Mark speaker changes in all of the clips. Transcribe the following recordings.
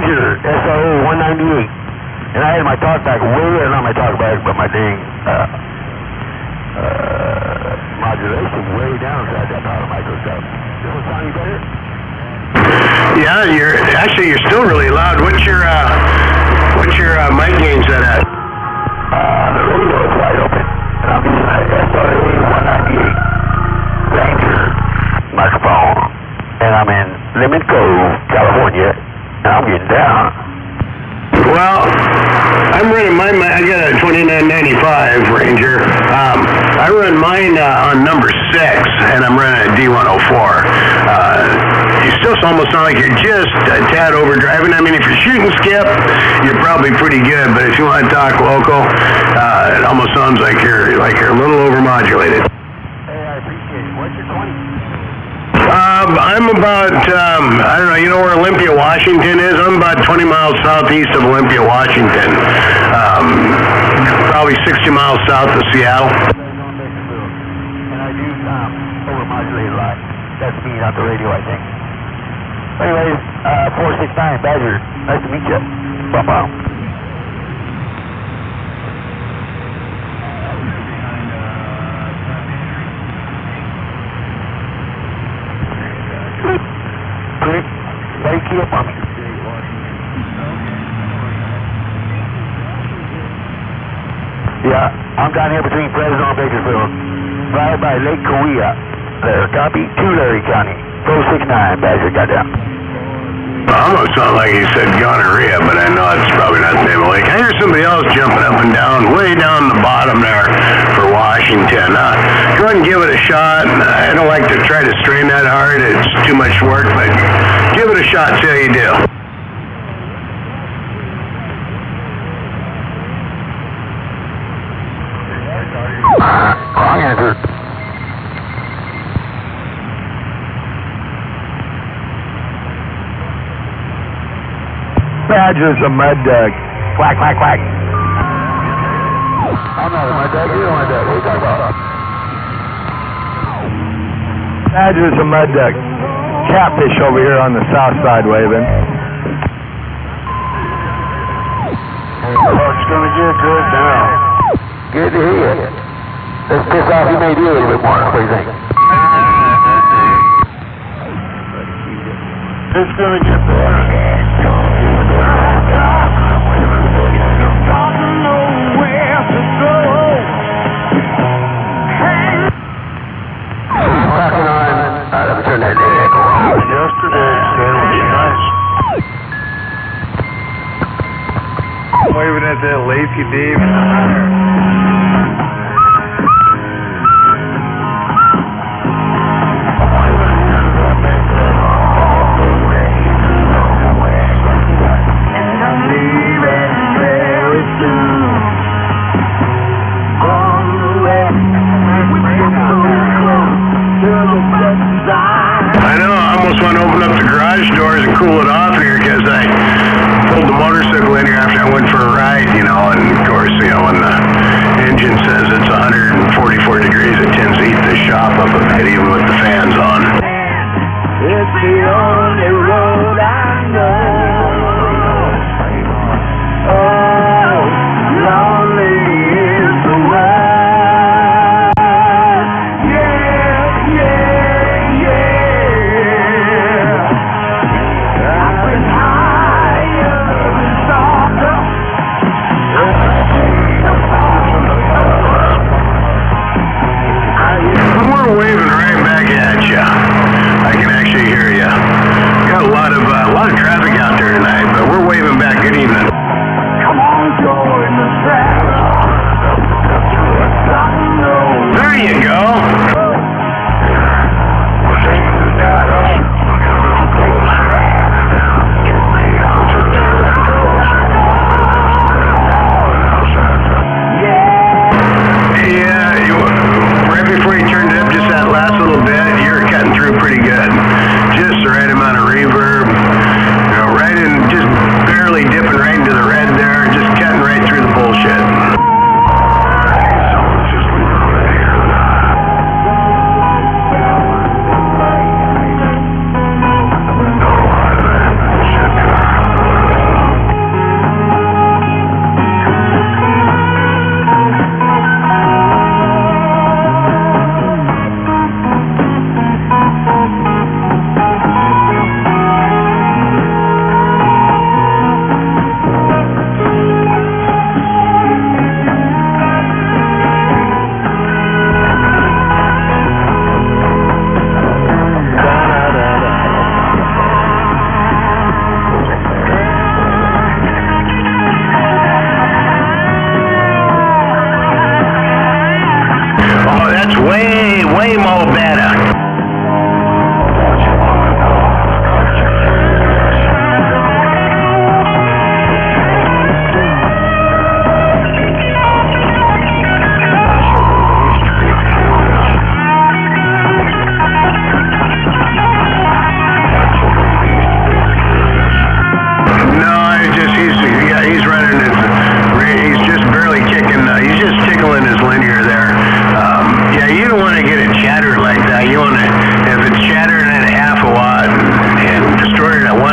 Speaker 1: Ranger, SRO 198. And I had my talkback not my talkback, but my dang, modulation way down inside that power micro stuff. This one sound any better?
Speaker 2: Yeah, you're still really loud. What's your mic gain set at?
Speaker 1: The radio is wide open. And I'm using my SRO 198 Ranger microphone. And I'm in Lemon Cove, California, and I'm getting down.
Speaker 2: Well, I'm running mine. I got a 2995 Ranger. I run mine on number 6, and I'm running a D104. You still almost sound like you're just a tad overdriving. I mean, if you're shooting skip, you're probably pretty good. But if you want to talk local, it almost sounds like you're a little overmodulated.
Speaker 1: Hey, I appreciate it. What's your 20?
Speaker 2: I'm about, I don't know, you know where Olympia, Washington is? I'm about 20 miles southeast of Olympia, Washington. Probably 60 miles south of Seattle.
Speaker 1: And I do overmodulate a lot. That's me, not the radio, I think. Anyways, 469 Badger. Nice to meet you. Bye-bye. Quick, buddy, key up on me. Yeah, I'm down here between Fresno and Bakersfield, right by Lake Cahuilla. There, copy, to Larry County. 469, Badger, got down.
Speaker 2: Almost sound like he said gonorrhea, but I know it's probably not the name of the lake. I hear somebody else jumping up and down, way down the bottom there for Washington. Go ahead and give it a shot. I don't like to try to strain that hard. It's too much work, but give it a shot, see how you do.
Speaker 1: Wrong answer.
Speaker 3: Badger's a mud duck.
Speaker 1: Quack, quack, quack. I'm not a mud duck. You're a mud duck. What are you talking about?
Speaker 3: Badger's a mud duck. Catfish over here on the south side waving.
Speaker 1: It's gonna get good now. Good to hear you. Let's piss off you maybe a little bit more. What do you think?
Speaker 3: It's gonna get better.
Speaker 1: Let me turn that echo off.
Speaker 3: Yesterday, said it would be nice. Waving at that lazy Dave.
Speaker 2: I know, I almost want to open up the garage doors and cool it off here because I pulled the motorcycle in here after I went for a ride, you know, and of course, you know, when the engine says it's 144 degrees, it tends to heat the shop up a bit even with the fans on.
Speaker 3: It's the only road I know. Oh, lonely is the way. Yeah, yeah, yeah. I've been higher and softer.
Speaker 2: We're waving right back at you. I can actually hear you. Got a lot of traffic out there tonight, but we're waving back. Good evening.
Speaker 3: Come on, join the
Speaker 2: There you go. Yeah, right before you turned it up, just that last little bit, you're cutting through pretty good. Just the right amount of reverb, you know, right in just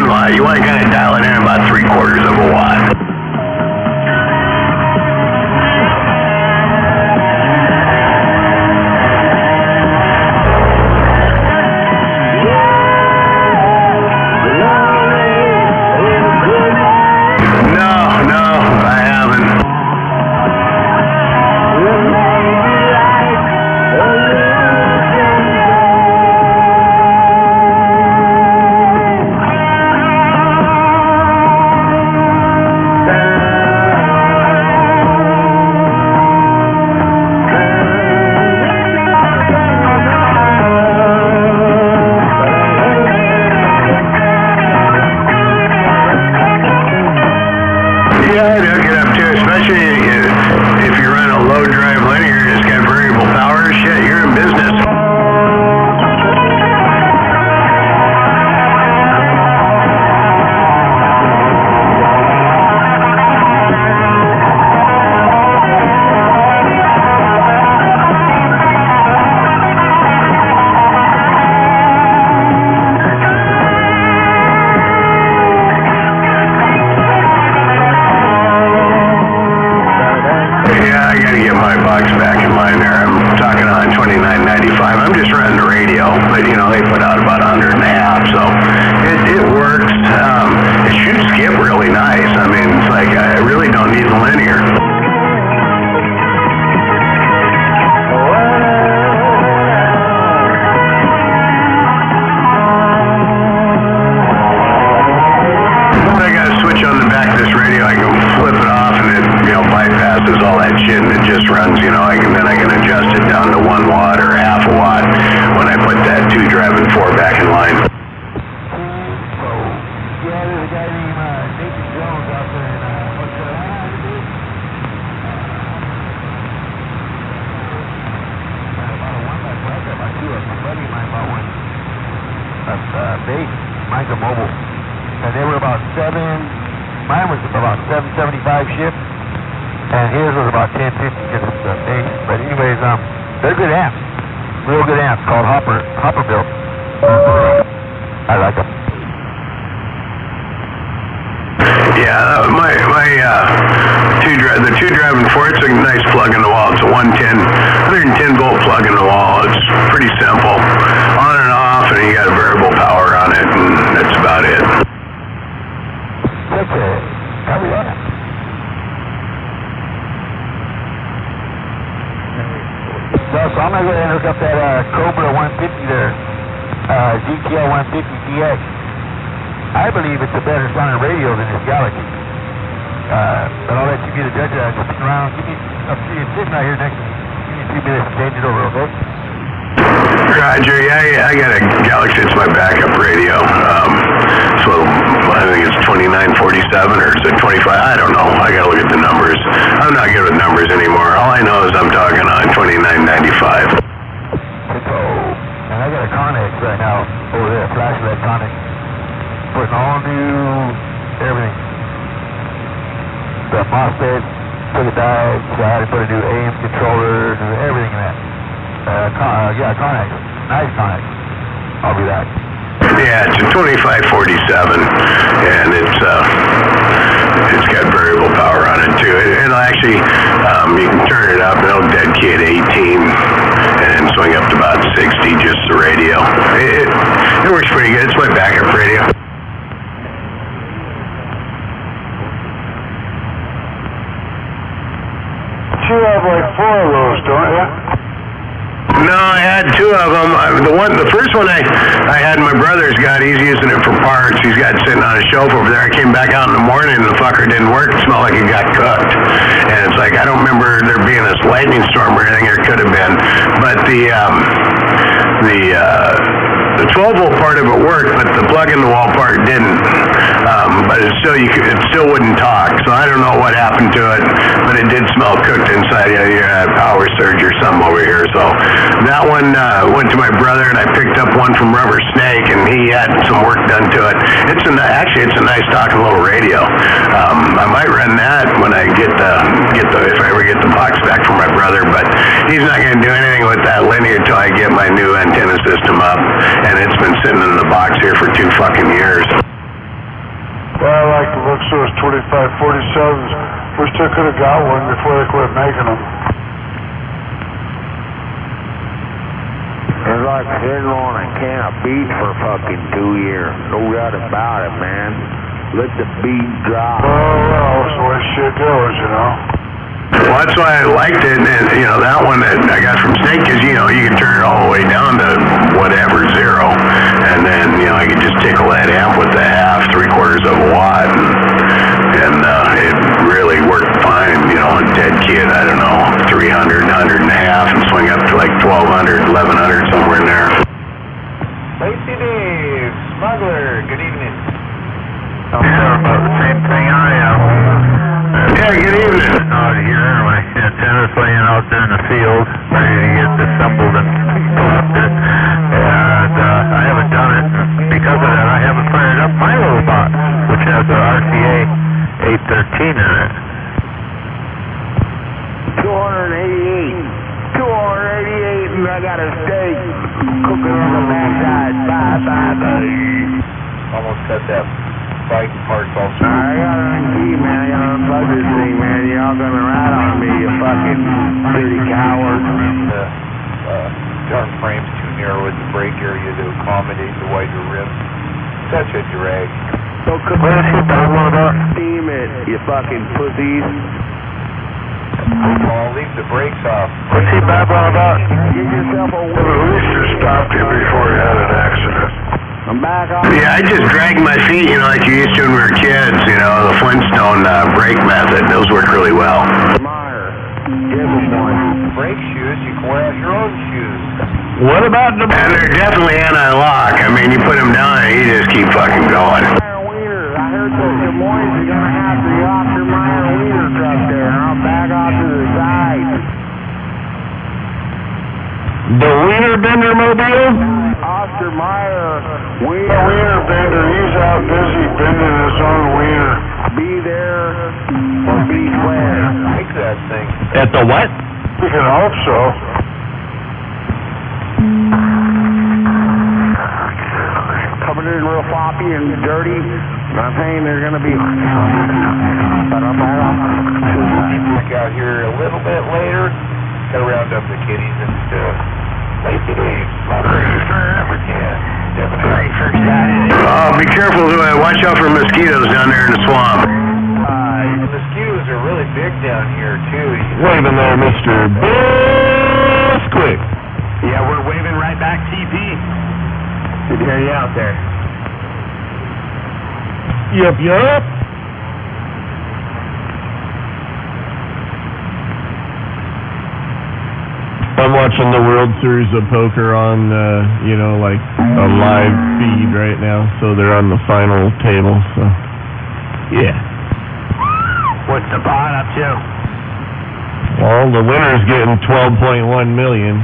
Speaker 2: watt. You want to kind of dial it in about 3/4 of a watt. Yeah, it's a 2547, and it's got variable power on it too. It'll actually, you can turn it up, it'll dead key at 18 and swing up to about 60, just the radio. It works pretty good. It's my backup radio.
Speaker 3: You have like 4 of those, don't you?
Speaker 2: No, I had 2 of them. The first one I had my brother's got. He's using it for parts. He's got it sitting on a shelf over there. I came back out in the morning and the fucker didn't work. It smelled like it got cooked. And it's like, I don't remember there being this lightning storm or anything. There could have been. But the 12-volt part of it worked, but the plug-in-the-wall part didn't. But it still wouldn't talk. So I don't know what happened to it, but it did smell cooked inside. You had power surge or something over here. So that one went to my brother, and I picked up one from Rubber Snake, and he had some work done to it. Actually, it's a nice talking little radio. I might run that when I if I ever get the box back from my brother, but he's not going to do anything with that linear until I get my new antenna system up, and it's been sitting in the box here for 2 fucking years.
Speaker 4: looks to us 2547s. Wish they could have got one before they quit making them.
Speaker 1: It's like sitting on a can of beef for fucking 2 years. No doubt about it, man. Let the beef dry.
Speaker 4: Well, that's the way shit goes, you know.
Speaker 2: Well, that's why I liked it, and you know that one that I got from Snake, because you know you can turn it all the way down to whatever 0, and then you know I could just tickle that amp with the half, 3/4 of a watt, and it really worked fine. You know, on dead kid, I don't know, 300, 100 and a half, and swing up to like 1200, 1100 somewhere in there.
Speaker 3: Lacey Dave, Smuggler, good evening.
Speaker 1: I'm sure about the same thing I am.
Speaker 2: Yeah, good evening.
Speaker 1: Out here anyway. Antennas laying out there in the field, ready to get assembled and posted. And I haven't done it. Because of that, I haven't fired up my little box, which has the RCA 813 in it. 288. 288, and I got a steak cooking on the backside. Bye.
Speaker 3: Almost cut that bike parts all
Speaker 1: I got it on key, man. I gotta unplug this thing, man. You're all gonna rat on me, you fucking dirty coward.
Speaker 3: The turn frame's too narrow with the brake area to accommodate the wider rims. Such a drag.
Speaker 1: So steam it, you fucking pussies.
Speaker 3: I'll leave the brakes off.
Speaker 1: What's he babbling about? Get yourself a
Speaker 4: Well, at least you stopped him before he had an accident.
Speaker 1: I'm back on.
Speaker 2: Yeah, I just dragged my feet, you know, like you used to when we were kids, you know, the Flintstone brake method. Those work really well.
Speaker 1: Meyer, give him one.
Speaker 3: Brake shoes, you can wear out your own shoes.
Speaker 1: What about the
Speaker 2: And they're definitely anti-lock. I mean, you put them down and you just keep fucking going.
Speaker 1: Meyer Wieners? I heard that Des Moines are gonna have the Oscar Meyer Wiener truck there, and I'll back off to the side. The Wiener Bender Mobile? Oscar Meyer
Speaker 4: The wiener bender, he's out busy bending his own wiener.
Speaker 1: Be there or be square.
Speaker 3: Like that thing.
Speaker 5: At the what?
Speaker 4: We can hope so.
Speaker 1: Coming in real floppy and dirty. I'm saying they're gonna be.
Speaker 3: Back out here a little bit later. Gotta round up the kiddies and Lacey Dave, Smuggler, Eastern Africa. Definitely first shot in.
Speaker 2: Be careful, watch out for mosquitoes down there in the swamp.
Speaker 3: The mosquitoes are really big down here too.
Speaker 5: Waving there, Mr. Bisquick.
Speaker 1: Yeah, we're waving right back, TP. Good to hear you out there.
Speaker 5: Yup. I'm watching the World Series of Poker on, like a live feed right now, so they're on the final table, so, yeah.
Speaker 1: What's the pot up to?
Speaker 5: Well, the winner's getting $12.1 million.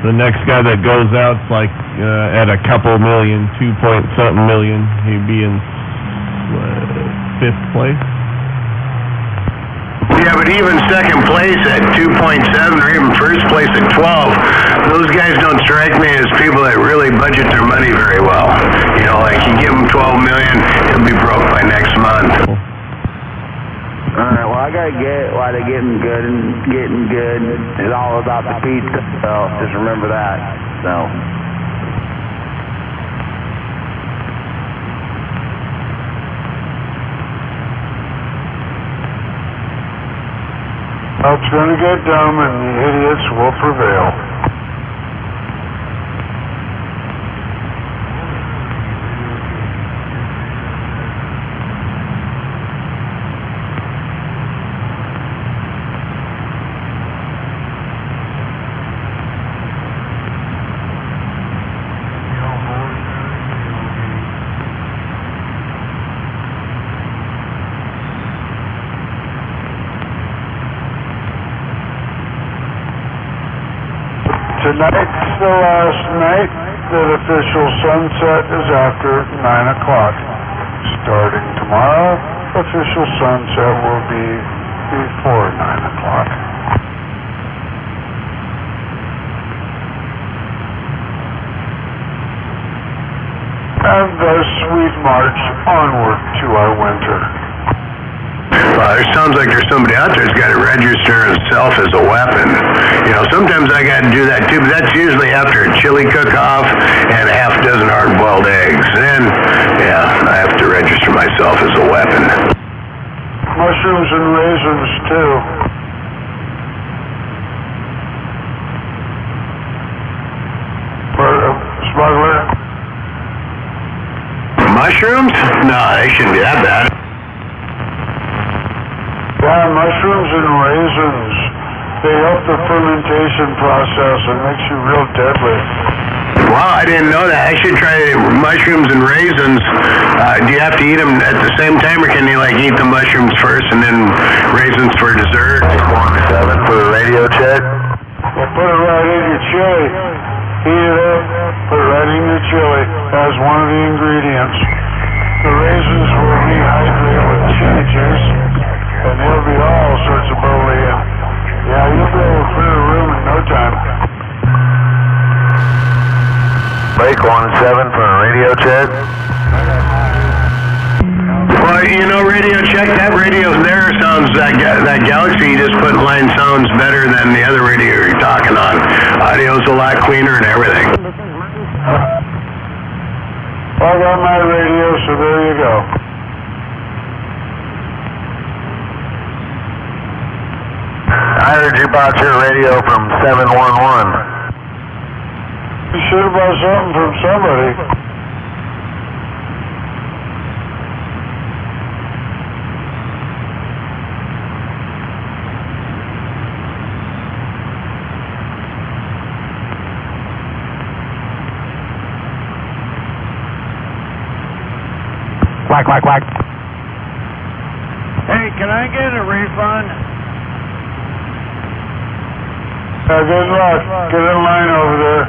Speaker 5: The next guy that goes out's like at a couple million, 2-point-something million. He'd be in 5th place.
Speaker 2: Yeah, but even second place at 2.7 or even first place at 12, those guys don't strike me as people that really budget their money very well. You know, like you give them $12 million, he'll be broke by next month.
Speaker 1: Alright, well I gotta get why they're getting good and getting good. It's all about the pizza, so just remember that. So
Speaker 4: It's gonna get dumb and the idiots will prevail. Tonight's the last night that official sunset is after 9 o'clock. Starting tomorrow, official sunset will be before 9 o'clock. And thus we march onward to our winter.
Speaker 2: It sounds like there's somebody out there that's got to register himself as a weapon. You know, sometimes I got to do that too, but that's usually after a chili cook-off and a half dozen hard-boiled eggs. Then, yeah, I have to register myself as a weapon.
Speaker 4: Mushrooms and raisins, too. Smuggler?
Speaker 2: Mushrooms? No, they shouldn't be that bad.
Speaker 4: Yeah, mushrooms and raisins. They help the fermentation process and makes you real deadly.
Speaker 2: Wow, I didn't know that. I should try mushrooms and raisins. Do you have to eat them at the same time, or can you like eat the mushrooms first and then raisins for dessert?
Speaker 1: 17 for the radio check.
Speaker 4: Well, put it right in your chili. Heat it up, put it right in your chili as one of the ingredients. The raisins will rehydrate with chili juice, and there'll be all sorts of bubbly in. Yeah, you'll be able to clear the room in no time.
Speaker 1: Break 17 for a radio check.
Speaker 2: Well, you know, radio check, that radio there sounds, that Galaxy you just put in line sounds better than the other radio you're talking on. Audio's a lot cleaner and everything.
Speaker 4: I got my radio, so there you go.
Speaker 1: I heard you bought your radio from 711.
Speaker 4: You should have bought something from somebody.
Speaker 1: Quack, quack, quack.
Speaker 4: Hey, can I get a refund? Good luck. Get in line over there.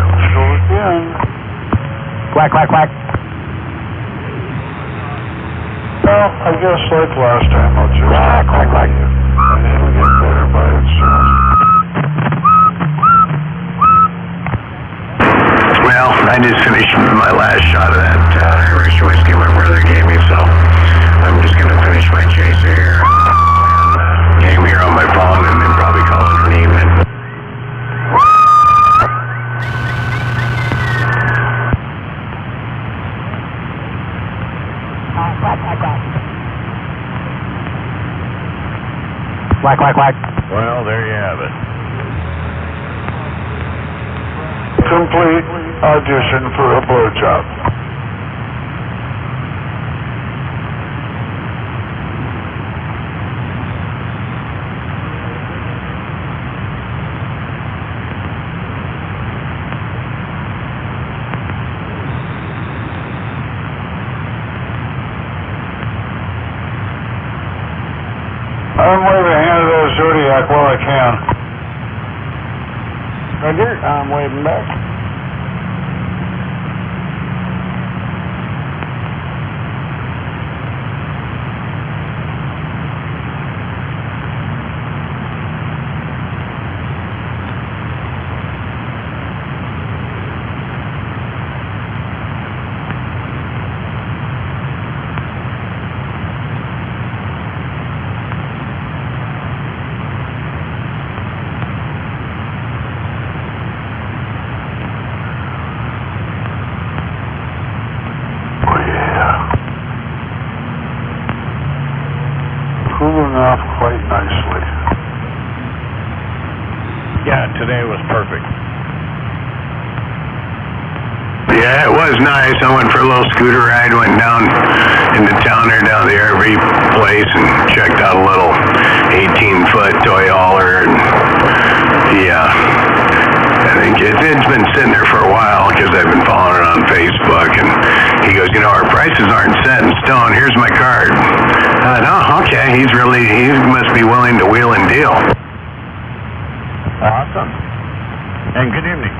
Speaker 4: Let's go again.
Speaker 1: Quack, quack, quack.
Speaker 4: Well, I guess like last time, I'll just
Speaker 1: Quack, quack, quack.
Speaker 4: and it'll get better by itself.
Speaker 2: Well, I just finished my last shot of that Irish whiskey my brother gave me, so I'm just going to finish my chaser here. Game here on my phone and then probably call it an evening.
Speaker 1: Quack, quack, quack.
Speaker 5: Well, there you have it.
Speaker 4: Complete audition for a blowjob. I'm waving a hand to that Zodiac while I can. Roger, I'm waving back. Cooling off quite nicely.
Speaker 5: Yeah, today was perfect.
Speaker 2: Yeah, it was nice. I went for a little scooter ride, went down into town there, down to the RV place, and checked out a little 18-foot toy hauler. And yeah, I think it's been sitting there for a while because I've been following it on Facebook. And he goes, you know, our prices aren't set in stone. Here's my card. I thought, oh, okay. He must be willing to wheel and deal.
Speaker 5: Awesome. And good evening.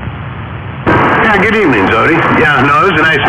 Speaker 2: Yeah, good evening, Zodi. Yeah, no, it was a nice day.